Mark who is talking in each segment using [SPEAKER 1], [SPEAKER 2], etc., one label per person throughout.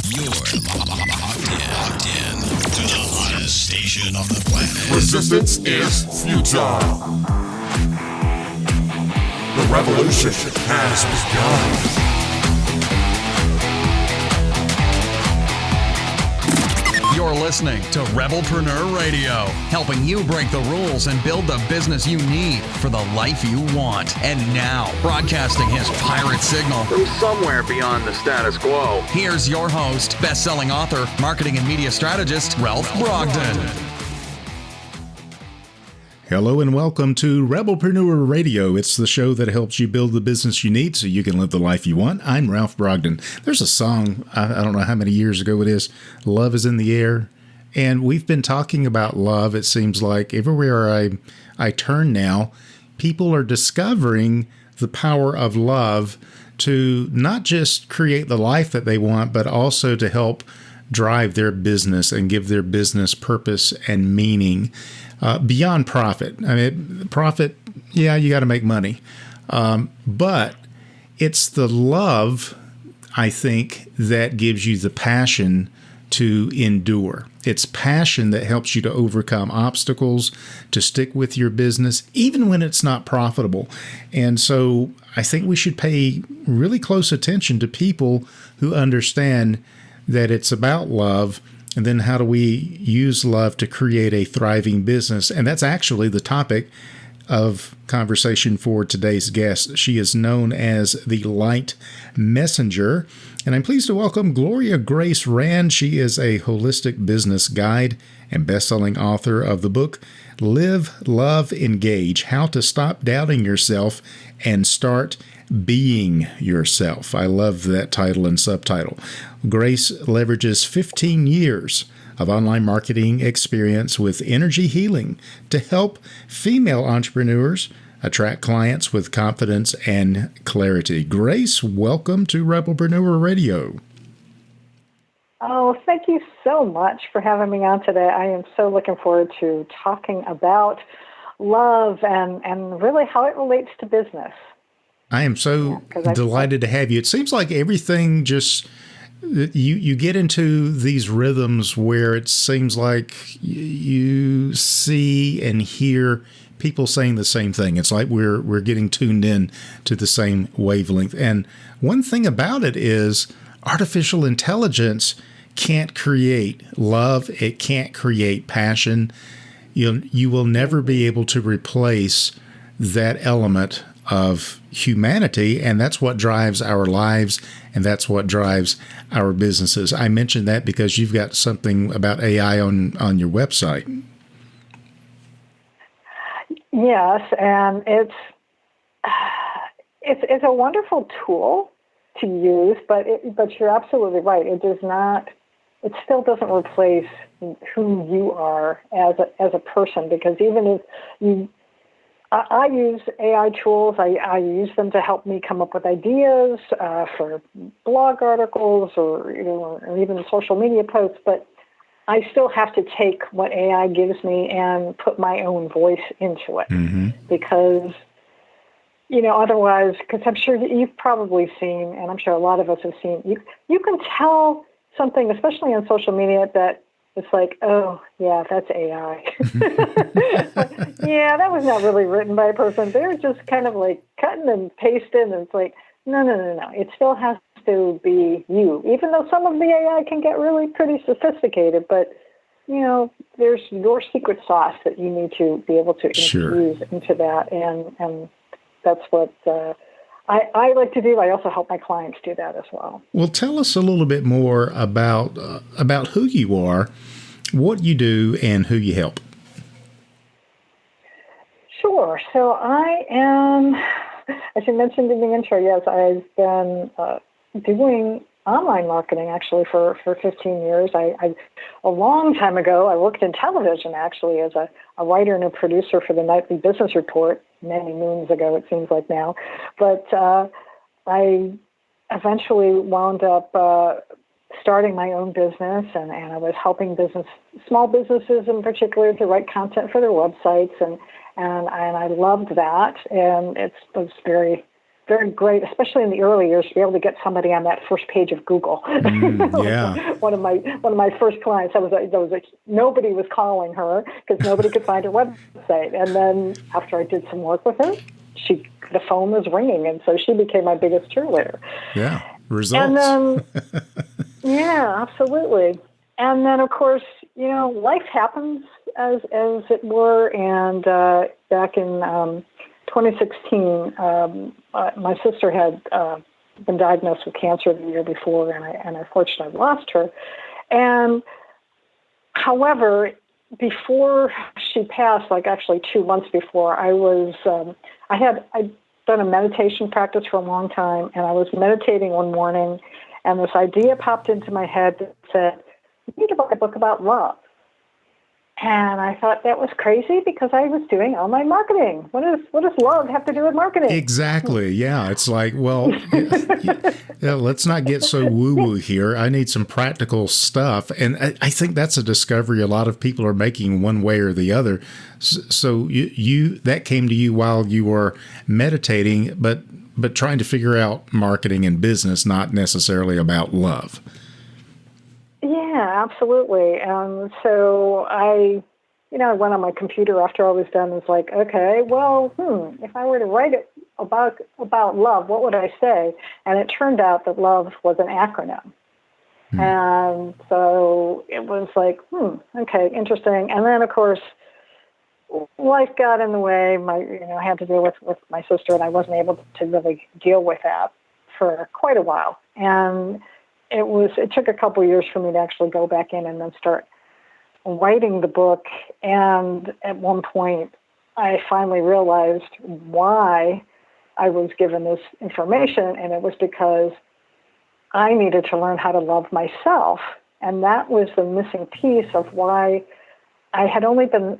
[SPEAKER 1] You're locked in to the hottest station on the planet.
[SPEAKER 2] Resistance is futile. The revolution has begun.
[SPEAKER 3] You're listening to Rebelpreneur Radio, helping you break the rules and build the business you need for the life you want. And now, broadcasting his pirate signal
[SPEAKER 4] from somewhere beyond the status quo,
[SPEAKER 3] here's your host, best-selling author, marketing and media strategist, Ralph Brogden.
[SPEAKER 5] Hello and welcome to Rebelpreneur Radio. It's the show that helps you build the business you need so you can live the life you want. I'm Ralph Brogden. There's a song, I don't know how many years ago it is, Love is in the Air. And we've been talking about love. It seems like everywhere I turn now, people are discovering the power of love to not just create the life that they want, but also to help drive their business and give their business purpose and meaning. Beyond profit. I mean, profit, yeah, you got to make money. But it's the love, I think, that gives you the passion to endure. It's passion that helps you to overcome obstacles, to stick with your business, even when it's not profitable. And so I think we should pay really close attention to people who understand that it's about love. And then how do we use love to create a thriving business? And that's actually the topic of conversation for today's guest. She is known as the Light Messenger. And I'm pleased to welcome Gloria Grace Rand. She is a holistic business guide and best-selling author of the book, Live, Love, Engage, How to Stop Doubting Yourself and Start Being Yourself. I love that title and subtitle. Grace leverages 15 years of online marketing experience with energy healing to help female entrepreneurs attract clients with confidence and clarity. Grace, welcome to Rebelpreneur Radio.
[SPEAKER 6] Oh, thank you so much for having me on today. I am so looking forward to talking about love and really how it relates to business.
[SPEAKER 5] I am so delighted to have you. It seems like everything just, you get into these rhythms where it seems like you see and hear people saying the same thing. It's like we're getting tuned in to the same wavelength. And one thing about it is artificial intelligence can't create love. It can't create passion. You will never be able to replace that element of humanity, and that's what drives our lives, and that's what drives our businesses. I mentioned that because you've got something about AI on your website.
[SPEAKER 6] Yes, and it's a wonderful tool to use, but you're absolutely right. It still doesn't replace who you are as a person, because even if you I use AI tools. I use them to help me come up with ideas for blog articles or even social media posts. But I still have to take what AI gives me and put my own voice into it, because otherwise, because I'm sure you've probably seen, and I'm sure a lot of us have seen, you can tell something, especially on social media, that it's like, oh, yeah, that's AI. Yeah, that was not really written by a person. They're just kind of like cutting and pasting, and it's like, no. It still has to be you, even though some of the AI can get really pretty sophisticated. But, there's your secret sauce that you need to be able to infuse into that. And that's what I like to do. I also help my clients do that as well.
[SPEAKER 5] Well, tell us a little bit more about who you are, what you do, and who you help.
[SPEAKER 6] Sure. So I am, as you mentioned in the intro, yes, I've been doing online marketing actually for 15 years. A long time ago, I worked in television actually as a writer and a producer for the Nightly Business Report, many moons ago, it seems like now. But I eventually wound up starting my own business, and I was helping small businesses in particular, to write content for their websites, and I loved that, and it was very very great, especially in the early years, to be able to get somebody on that first page of Google.
[SPEAKER 5] Yeah.
[SPEAKER 6] one of my first clients, nobody was calling her because nobody could find her website. And then after I did some work with her, the phone was ringing, and so she became my biggest cheerleader.
[SPEAKER 5] Yeah. Results.
[SPEAKER 6] And then, yeah, absolutely. And then, of course, life happens as it were. And back in 2016, my sister had been diagnosed with cancer the year before, and I unfortunately lost her. And however, before she passed, like actually 2 months before, I'd done a meditation practice for a long time, and I was meditating one morning, and this idea popped into my head that said, "You need to write a book about love." And I thought that was crazy because I was doing online marketing. What does love have to do with marketing?
[SPEAKER 5] Exactly. Yeah. It's like, well, let's not get so woo-woo here. I need some practical stuff. And I think that's a discovery a lot of people are making one way or the other. So you that came to you while you were meditating, but trying to figure out marketing and business, not necessarily about love.
[SPEAKER 6] Yeah, absolutely. And so I went on my computer after I was done and was like, okay, well, if I were to write it about love, what would I say? And it turned out that love was an acronym. And so it was like, okay, interesting. And then, of course, life got in the way. I had to deal with my sister, and I wasn't able to really deal with that for quite a while. And it took a couple of years for me to actually go back in and then start writing the book. And at one point, I finally realized why I was given this information, and it was because I needed to learn how to love myself. And that was the missing piece of why I had only been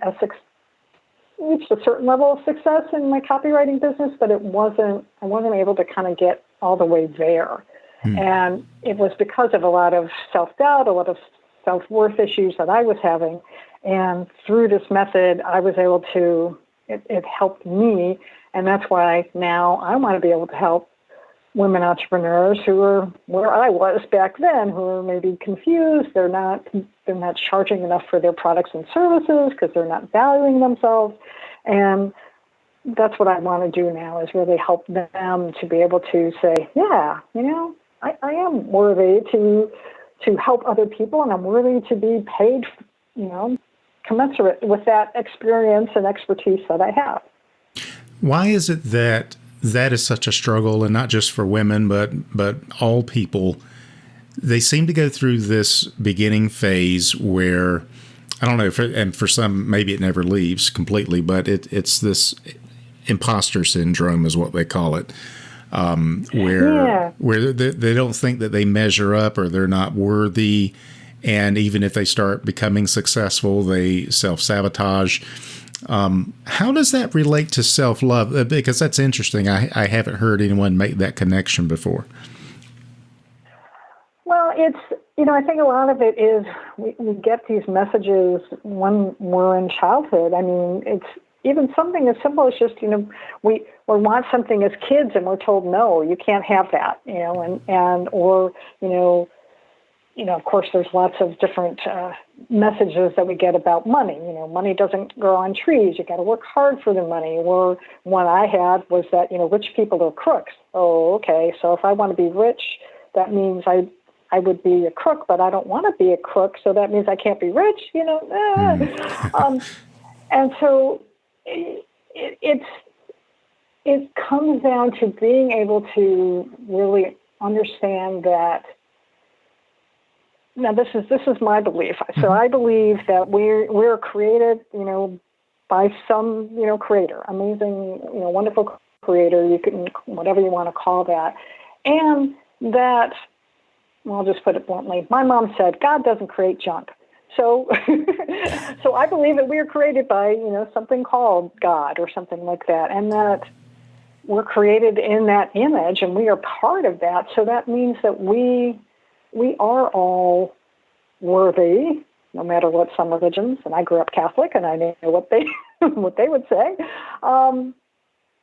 [SPEAKER 6] reached a certain level of success in my copywriting business, but I wasn't able to kind of get all the way there. And it was because of a lot of self-doubt, a lot of self-worth issues that I was having. And through this method, I was able to, it helped me. And that's why now I want to be able to help women entrepreneurs who are where I was back then, who are maybe confused. They're not charging enough for their products and services because they're not valuing themselves. And that's what I want to do now, is really help them to be able to say, yeah, I am worthy to help other people, and I'm worthy to be paid, commensurate with that experience and expertise that I have.
[SPEAKER 5] Why is it that is such a struggle, and not just for women, but all people? They seem to go through this beginning phase where, I don't know, and for some, maybe it never leaves completely, but it's this imposter syndrome is what they call it. Where they don't think that they measure up, or they're not worthy. And even if they start becoming successful, they self-sabotage. How does that relate to self-love? Because that's interesting. I haven't heard anyone make that connection before.
[SPEAKER 6] Well, it's, I think a lot of it is we get these messages when we're in childhood. I mean, it's even something as simple as just, we want something as kids and we're told, no, you can't have that, of course, there's lots of different messages that we get about money. Money doesn't grow on trees. You got to work hard for the money. Or one I had was that, rich people are crooks. Oh, okay. So if I want to be rich, that means I would be a crook, but I don't want to be a crook. So that means I can't be rich, and so it comes down to being able to really understand that. Now, this is my belief. So I believe that we're created, by some, creator, amazing, wonderful creator. You can, whatever you want to call that, and that. Well, I'll just put it bluntly. My mom said, God doesn't create junk. So, so I believe that we are created by, something called God or something like that, and that we're created in that image, and we are part of that. So that means that we are all worthy, no matter what some religions, and I grew up Catholic, and I know what they would say.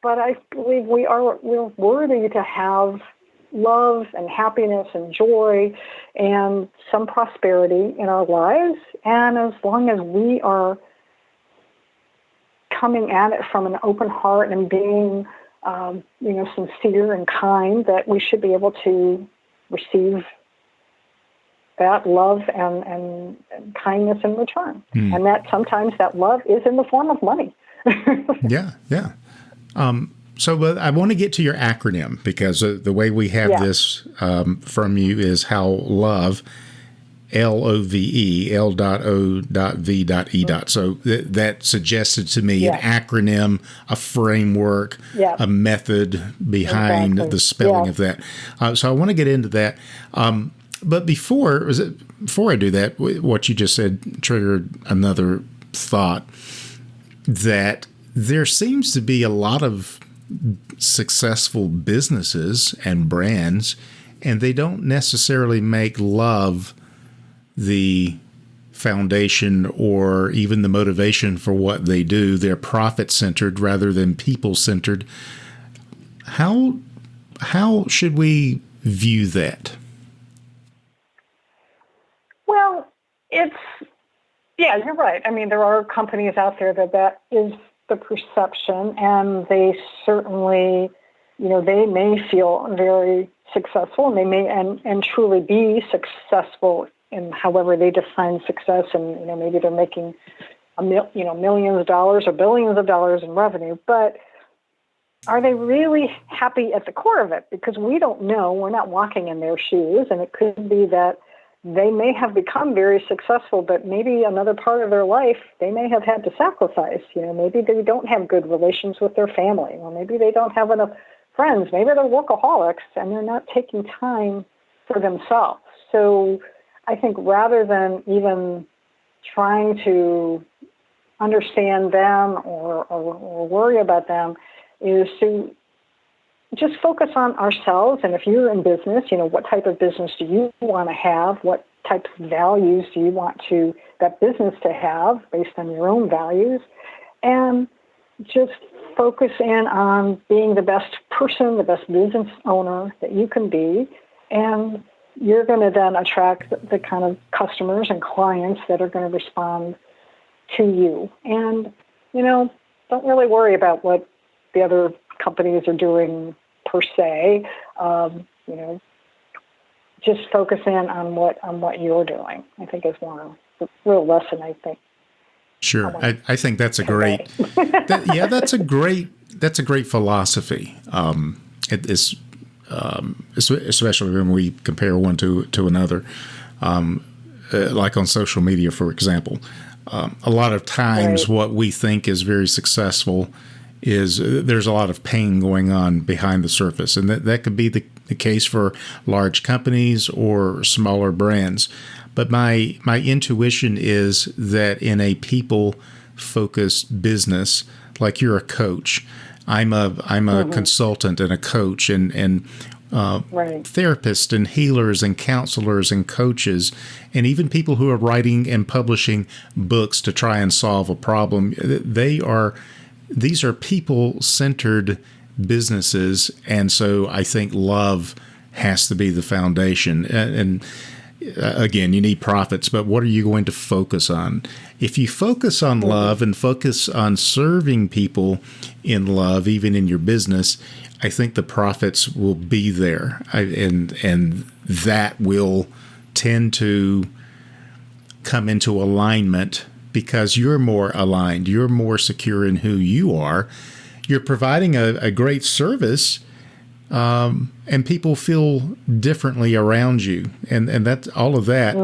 [SPEAKER 6] but I believe we're worthy to have love and happiness and joy and some prosperity in our lives. And as long as we are coming at it from an open heart and being, sincere and kind, that we should be able to receive that love and kindness in return. And that sometimes that love is in the form of money.
[SPEAKER 5] Yeah. So I want to get to your acronym, because the way we have this from you is how L.O.V.E, L.O.V.E. So that suggested to me an acronym, a framework, a method behind the spelling of that. So I want to get into that. But before I do that, what you just said triggered another thought, that there seems to be a lot of successful businesses and brands, and they don't necessarily make love the foundation or even the motivation for what they do. They're profit-centered rather than people-centered. How should we view that?
[SPEAKER 6] Well, you're right. I mean, there are companies out there that is the perception, and they certainly, they may feel very successful, and they may and truly be successful in however they define success, and maybe they're making millions of dollars or billions of dollars in revenue, but are they really happy at the core of it? Because we don't know. We're not walking in their shoes, and it could be that they may have become very successful, but maybe another part of their life they may have had to sacrifice. Maybe they don't have good relations with their family, or maybe they don't have enough friends. Maybe they're workaholics and they're not taking time for themselves. So I think rather than even trying to understand them or worry about them, is to just focus on ourselves. And if you're in business, what type of business do you want to have? What types of values do you want that business to have based on your own values? And just focus in on being the best person, the best business owner that you can be. And you're going to then attract the kind of customers and clients that are going to respond to you. And, don't really worry about what the other companies are doing per se. Just focus in on what you're doing, I think, is one real lesson, I think.
[SPEAKER 5] Sure. I think that's a great, that's a great philosophy. It is, especially when we compare one to another, like on social media, for example. A lot of times what we think is very successful is there's a lot of pain going on behind the surface. And that could be the case for large companies or smaller brands. But my intuition is that in a people-focused business, like you're a coach, I'm a consultant and a coach and therapists and healers and counselors and coaches, and even people who are writing and publishing books to try and solve a problem. These are people-centered businesses, and so I think love has to be the foundation. And again, you need profits, but what are you going to focus on? If you focus on love and focus on serving people in love, even in your business, I think the profits will be there, and that will tend to come into alignment because you're more aligned, you're more secure in who you are. You're providing a great service, and people feel differently around you, and that's all of that.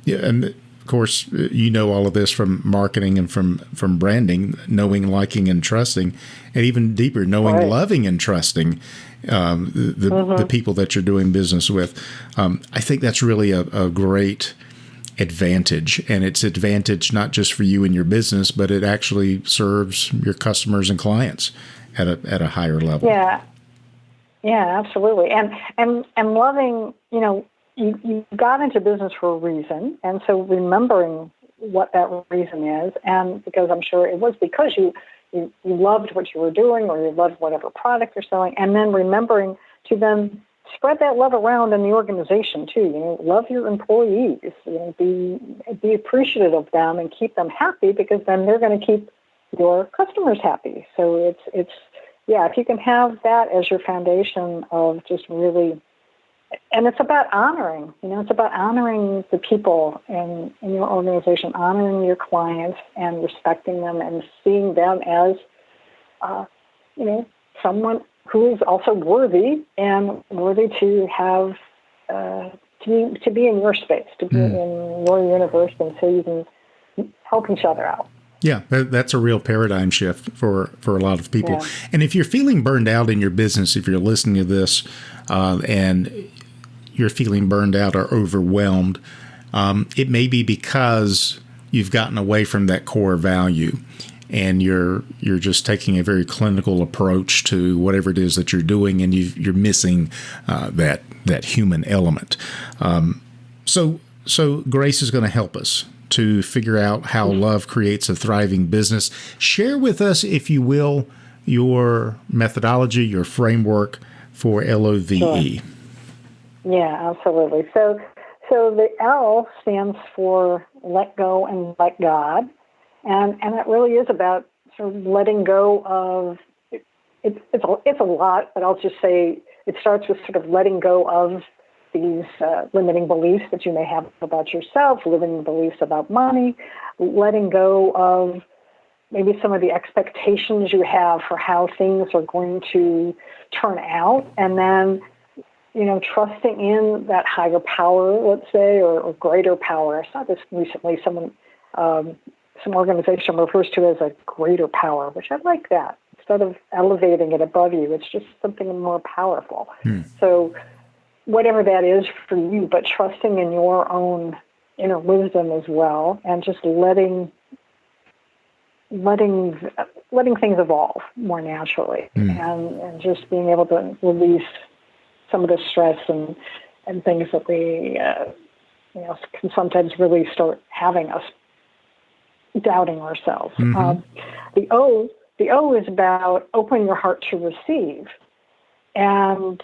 [SPEAKER 5] Yeah, and of course, all of this from marketing and from branding, knowing, liking, and trusting, and even deeper, knowing, loving, and trusting the people that you're doing business with. I think that's really a great advantage, and it's advantage not just for you and your business, but it actually serves your customers and clients at a higher level.
[SPEAKER 6] Yeah, absolutely. And loving, you got into business for a reason, and so remembering what that reason is, and because I'm sure it was because you you loved what you were doing, or you loved whatever product you're selling, and then remembering to then spread that love around in the organization too. Love your employees. Be appreciative of them and keep them happy, because then they're going to keep your customers happy. So it's if you can have that as your foundation of just really, and it's about honoring. It's about honoring the people in your organization, honoring your clients, and respecting them, and seeing them as someone who is also worthy to have to be in your space, to be in your universe, and so you can help each other out.
[SPEAKER 5] Yeah, that's a real paradigm shift for a lot of people.
[SPEAKER 6] Yeah.
[SPEAKER 5] And if you're feeling burned out in your business, if you're listening to this and you're feeling burned out or overwhelmed, it may be because you've gotten away from that core value, and you're just taking a very clinical approach to whatever it is that you're doing, and you're missing that human element. So Grace is going to help us to figure out how love creates a thriving business. Share with us, if you will, your methodology, your framework for L.O.V.E.
[SPEAKER 6] Sure. Yeah, absolutely. So the L stands for let go and let God. And it really is about sort of letting go of, it's a lot, but I'll just say it starts with sort of letting go of these limiting beliefs that you may have about yourself, limiting beliefs about money, letting go of maybe some of the expectations you have for how things are going to turn out, and then, trusting in that higher power, let's say, or greater power. I saw this recently, some organization refers to it as a greater power, which I like that. Instead of elevating it above you, it's just something more powerful. So whatever that is for you, but trusting in your own inner wisdom as well, and just letting things evolve more naturally, and just being able to release some of the stress and things that we can sometimes really start having us doubting ourselves. The O is about opening your heart to receive, and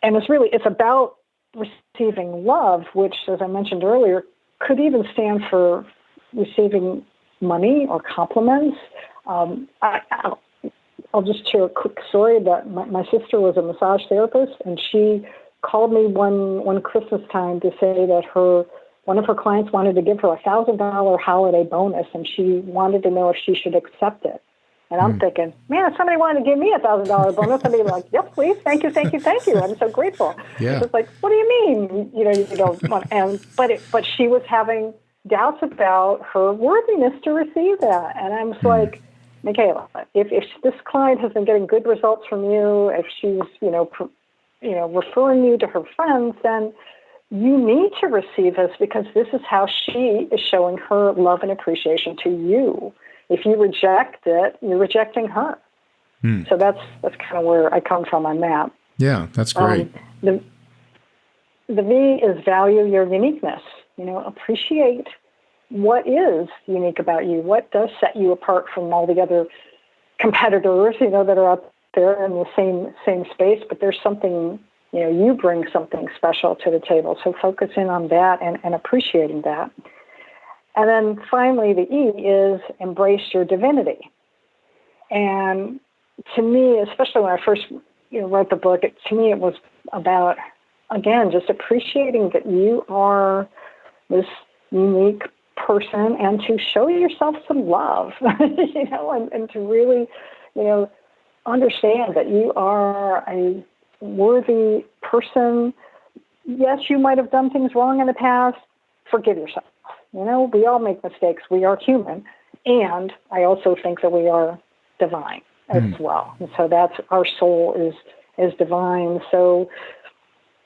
[SPEAKER 6] it's about receiving love, which, as I mentioned earlier, could even stand for receiving money or compliments. I'll just share a quick story that my sister was a massage therapist, and she called me one Christmas time to say that one of her clients wanted to give her a $1,000 holiday bonus, and she wanted to know if she should accept it. And I'm thinking, man, if somebody wanted to give me a $1,000 bonus, I'd be like, yep, please, thank you. I'm so grateful.
[SPEAKER 5] Yeah.
[SPEAKER 6] It's like, what do you mean? You don't want, but she was having doubts about her worthiness to receive that. And I'm just like, Michaela, if this client has been getting good results from you, if she's, referring you to her friends, then you need to receive this, because this is how she is showing her love and appreciation to you. If you reject it, you're rejecting her. So that's kind of where I come from on that.
[SPEAKER 5] Yeah, that's great.
[SPEAKER 6] The V is value your uniqueness. Appreciate what is unique about you. What does set you apart from all the other competitors, that are out there in the same space? But there's something, you bring something special to the table. So focus in on that and appreciating that. And then finally, the E is embrace your divinity. And to me, especially when I first wrote the book, to me it was about, again, just appreciating that you are this unique person, and to show yourself some love, and to really, understand that you are a worthy person. Yes, you might have done things wrong in the past. Forgive yourself. We all make mistakes. We are human. And I also think that we are divine as well. And so that's, our soul is divine. So,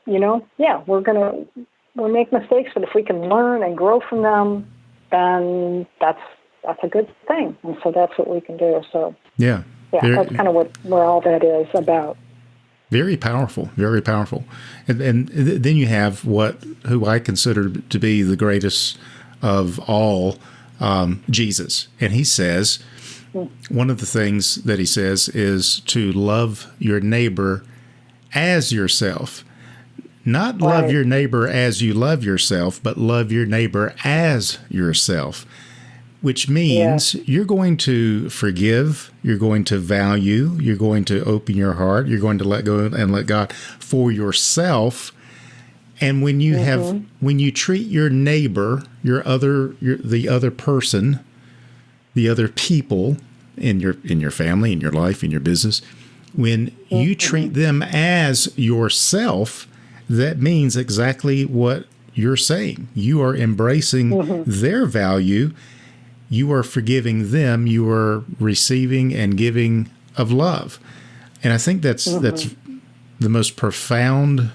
[SPEAKER 6] we'll make mistakes, but if we can learn and grow from them, then that's a good thing. And so that's what we can do. So that's kind of where all that is about.
[SPEAKER 5] Very powerful, very powerful. And then you have who I consider to be the greatest of all, Jesus. And he says, one of the things that he says is to love your neighbor as yourself. Not love your neighbor as you love yourself, but love your neighbor as yourself, which means you're going to forgive, you're going to value, you're going to open your heart, you're going to let go and let God for yourself. And when you when you treat your neighbor, the other person, the other people in your family, in your life, in your business, when you treat them as yourself, that means exactly what you're saying. You are embracing their value. You are forgiving them. You are receiving and giving of love. And I think that's the most profound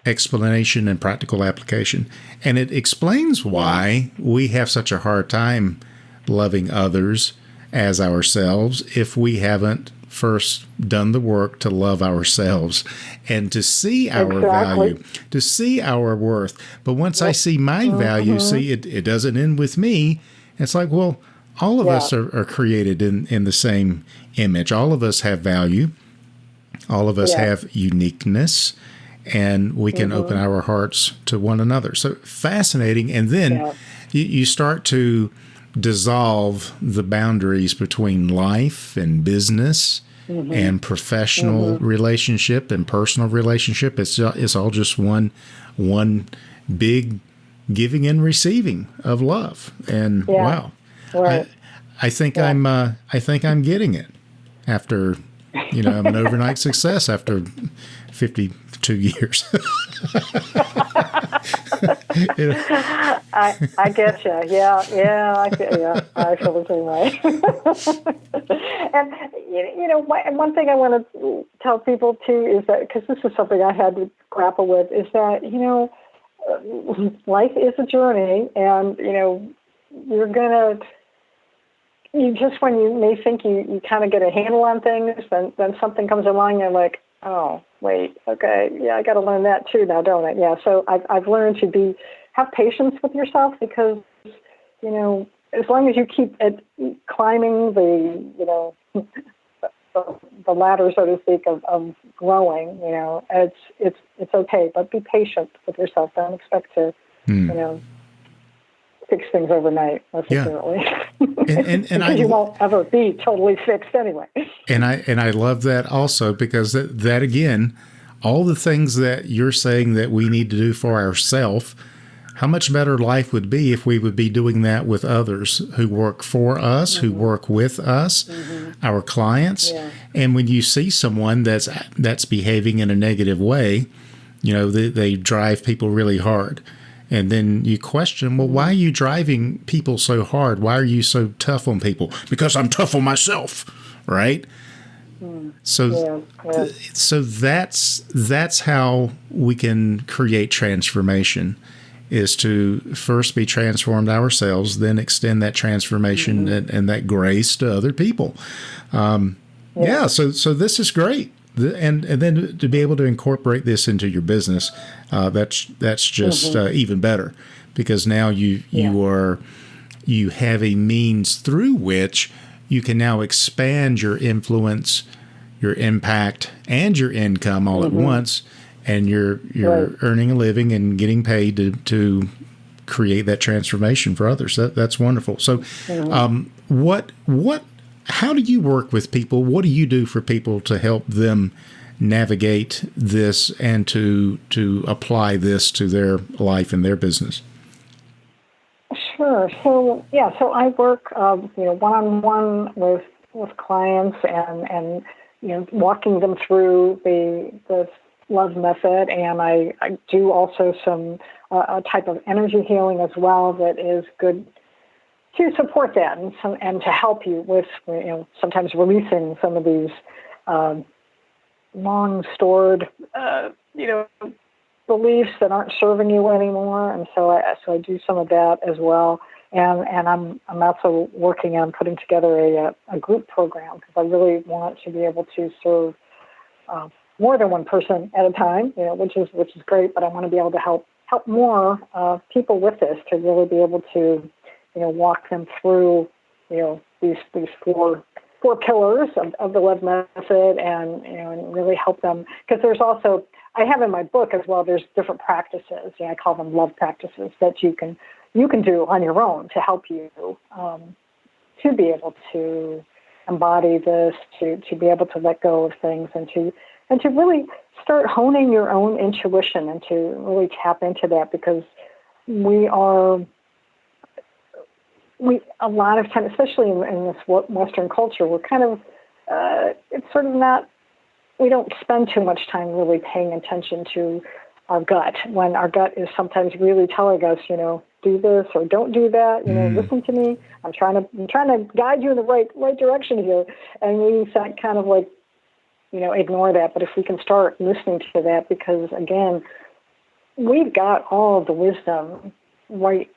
[SPEAKER 5] explanation and practical application. And it explains why we have such a hard time loving others as ourselves if we haven't first done the work to love ourselves and to see our value, to see our worth. But once I see my value, see it doesn't end with me. It's like, well, all of us are created in the same image. All of us have value. All of us have uniqueness, and we can open our hearts to one another. So fascinating. And then you start to dissolve the boundaries between life and business and professional relationship and personal relationship. It's all just one big giving and receiving of love. And wow, I think I'm getting it after, I'm an overnight success after 52 years.
[SPEAKER 6] I get you. I feel the same way. And one thing I want to tell people too is that, because this is something I had to grapple with, is that life is a journey, and you're gonna. When you may think you kind of get a handle on things, then something comes along and you're like, oh, wait, okay, I got to learn that too now, don't I? Yeah, so I've learned to have patience with yourself, because, as long as you keep climbing the ladder, so to speak, of growing, it's okay, but be patient with yourself. Don't expect to, fix things overnight necessarily.
[SPEAKER 5] Yeah. And
[SPEAKER 6] you won't ever be totally fixed anyway.
[SPEAKER 5] And I love that also, because that again, all the things that you're saying that we need to do for ourselves, how much better life would be if we would be doing that with others who work for us, who work with us, our clients. Yeah. And when you see someone that's behaving in a negative way, they drive people really hard. And then you question, well, why are you driving people so hard? Why are you so tough on people? Because I'm tough on myself, right? So that's how we can create transformation, is to first be transformed ourselves, then extend that transformation and that grace to other people. So this is great. And then to be able to incorporate this into your business, that's just even better, because now you have a means through which you can now expand your influence, your impact, and your income all at once, and you're earning a living and getting paid to create that transformation for others. That's wonderful. So, how do you work with people? What do you do for people to help them navigate this and to apply this to their life and their business?
[SPEAKER 6] Sure. So I work, one-on-one with clients and walking them through the L.O.V.E. method, and I do also some a type of energy healing as well that is good to support that and to help you with, sometimes releasing some of these long stored, beliefs that aren't serving you anymore. And so I do some of that as well. And I'm also working on putting together a group program, because I really want to be able to serve more than one person at a time, which is great. But I want to be able to help more people with this, to really be able to walk them through, these four pillars of the L.O.V.E. method, and really help them. Because there's also, I have in my book as well, there's different practices. I call them love practices that you can do on your own to help you to be able to embody this, to be able to let go of things, and to really start honing your own intuition and to really tap into that, because we a lot of time, especially in this Western culture, we're kind of, it's sort of not, we don't spend too much time really paying attention to our gut, when our gut is sometimes really telling us, do this or don't do that, listen to me. I'm trying to guide you in the right direction here. And we kind of like, ignore that. But if we can start listening to that, because again, we've got all of the wisdom right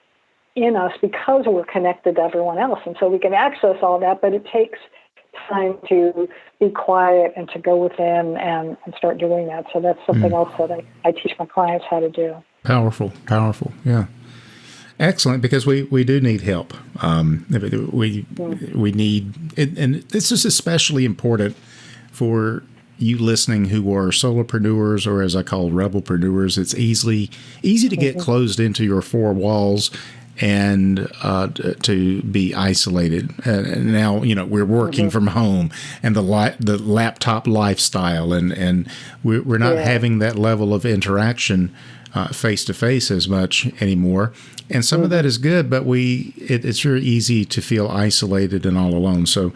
[SPEAKER 6] in us because we're connected to everyone else. And so we can access all that, but it takes time to be quiet and to go within and start doing that. So that's something else that I teach my clients how to do.
[SPEAKER 5] Powerful. Yeah. Excellent, because we do need help. We need, and this is especially important for you listening who are solopreneurs, or as I call rebelpreneurs. It's easy to get closed into your four walls and to be isolated. And now, we're working from home, and the laptop lifestyle, and we're not having that level of interaction face to face as much anymore. And some of that is good, but it's very easy to feel isolated and all alone. So,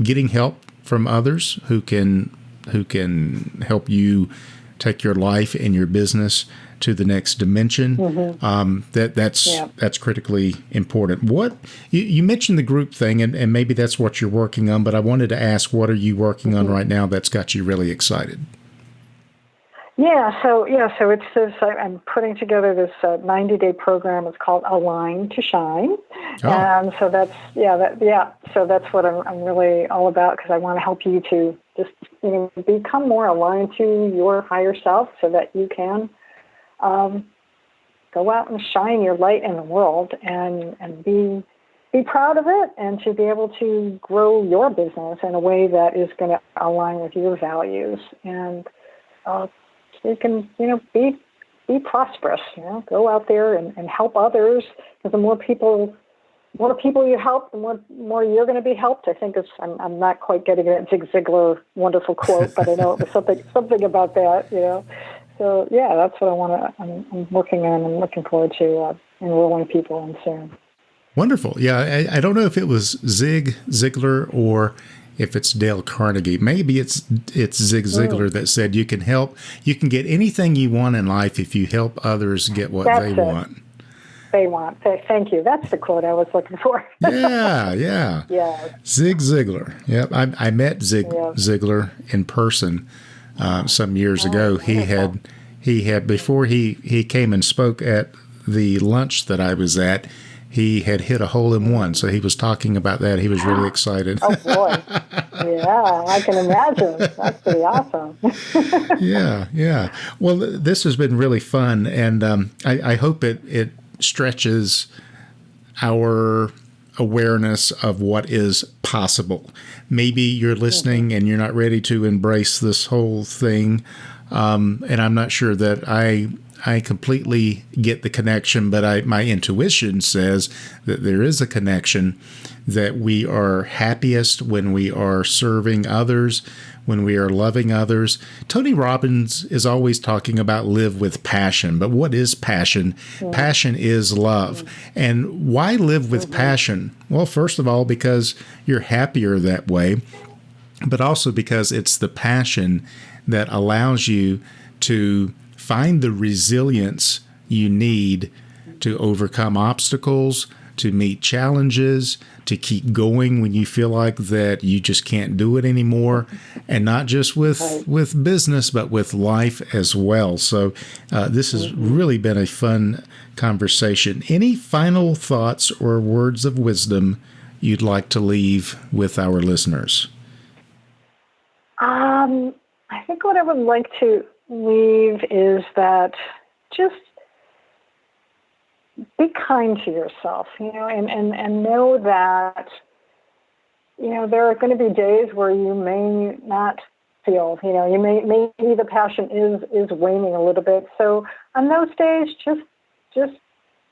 [SPEAKER 5] getting help from others who can help you take your life and your business to the next dimension, that's critically important. What you mentioned the group thing, and maybe that's what you're working on. But I wanted to ask, what are you working on right now that's got you really excited?
[SPEAKER 6] So it's this. I'm putting together this 90-day program. It's called Align to Shine, and so that's So that's what I'm really all about, because I want to help you to just become more aligned to your higher self, so that you can go out and shine your light in the world and be proud of it, and to be able to grow your business in a way that is going to align with your values, and so you can, be prosperous, go out there and help others, because the more people you help, the more you're going to be helped. I think I'm not quite getting that Zig Ziglar wonderful quote, but I know it was something about that, So that's what I'm working on and looking forward to enrolling people in soon.
[SPEAKER 5] Wonderful. Yeah, I don't know if it was Zig Ziglar or if it's Dale Carnegie. Maybe it's Zig Ziglar that said you can get anything you want in life if you help others get what they want.
[SPEAKER 6] Thank you. That's the quote I was looking for.
[SPEAKER 5] Yeah.
[SPEAKER 6] Yeah.
[SPEAKER 5] Zig Ziglar. Yep. I met Zig Ziglar in person some years ago.
[SPEAKER 6] Wonderful.
[SPEAKER 5] He had before he came and spoke at the lunch that I was at. He had hit a hole in one, so he was talking about that. He was really excited.
[SPEAKER 6] Oh, boy. Yeah, I can imagine. That's pretty awesome.
[SPEAKER 5] Yeah. Well, this has been really fun, and I hope it stretches our awareness of what is possible. Maybe you're listening and you're not ready to embrace this whole thing, and I'm not sure that I completely get the connection, but my intuition says that there is a connection, that we are happiest when we are serving others, when we are loving others. Tony Robbins is always talking about live with passion, but what is passion? Passion is love. And why live with passion? Well, first of all, because you're happier that way, but also because it's the passion that allows you to find the resilience you need to overcome obstacles, to meet challenges, to keep going when you feel like that you just can't do it anymore, and not just with business, but with life as well. So this has really been a fun conversation. Any final thoughts or words of wisdom you'd like to leave with our listeners?
[SPEAKER 6] I think what I would like to leave is that just be kind to yourself, and know that, there are going to be days where you may not feel, maybe the passion is waning a little bit. So on those days, just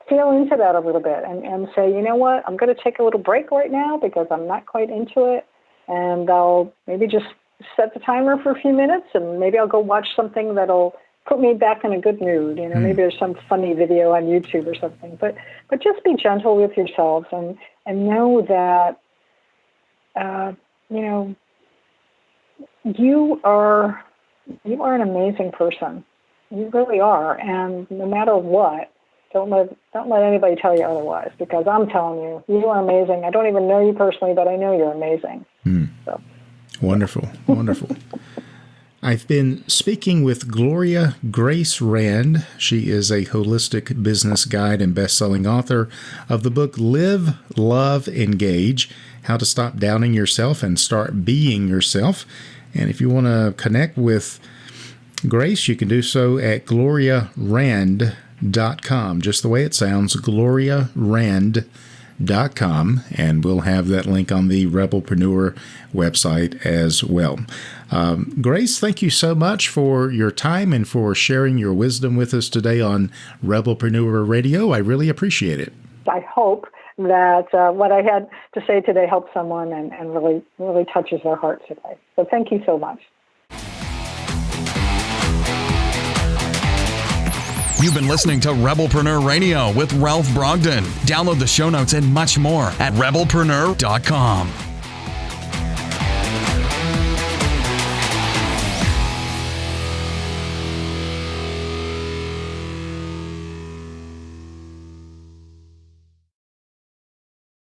[SPEAKER 6] feel into that a little bit and say, you know what, I'm going to take a little break right now because I'm not quite into it. And I'll maybe just set the timer for a few minutes, and maybe I'll go watch something that'll put me back in a good mood. Maybe there's some funny video on YouTube or something. But just be gentle with yourselves and know that, you are an amazing person. You really are. And no matter what, don't let anybody tell you otherwise, because I'm telling you, you are amazing. I don't even know you personally, but I know you're amazing. So.
[SPEAKER 5] Wonderful, wonderful. I've been speaking with Gloria Grace Rand. She is a holistic business guide and best-selling author of the book Live, Love, Engage, How to Stop Doubting Yourself and Start Being Yourself. And if you want to connect with Grace, you can do so at gloriarand.com, just the way it sounds, gloriarand.com, and we'll have that link on the Rebelpreneur website as well. Grace, thank you so much for your time and for sharing your wisdom with us today on Rebelpreneur Radio. I really appreciate it.
[SPEAKER 6] I hope that what I had to say today helps someone and really, really touches their heart today. So thank you so much.
[SPEAKER 3] You've been listening to Rebelpreneur Radio with Ralph Brogden. Download the show notes and much more at rebelpreneur.com.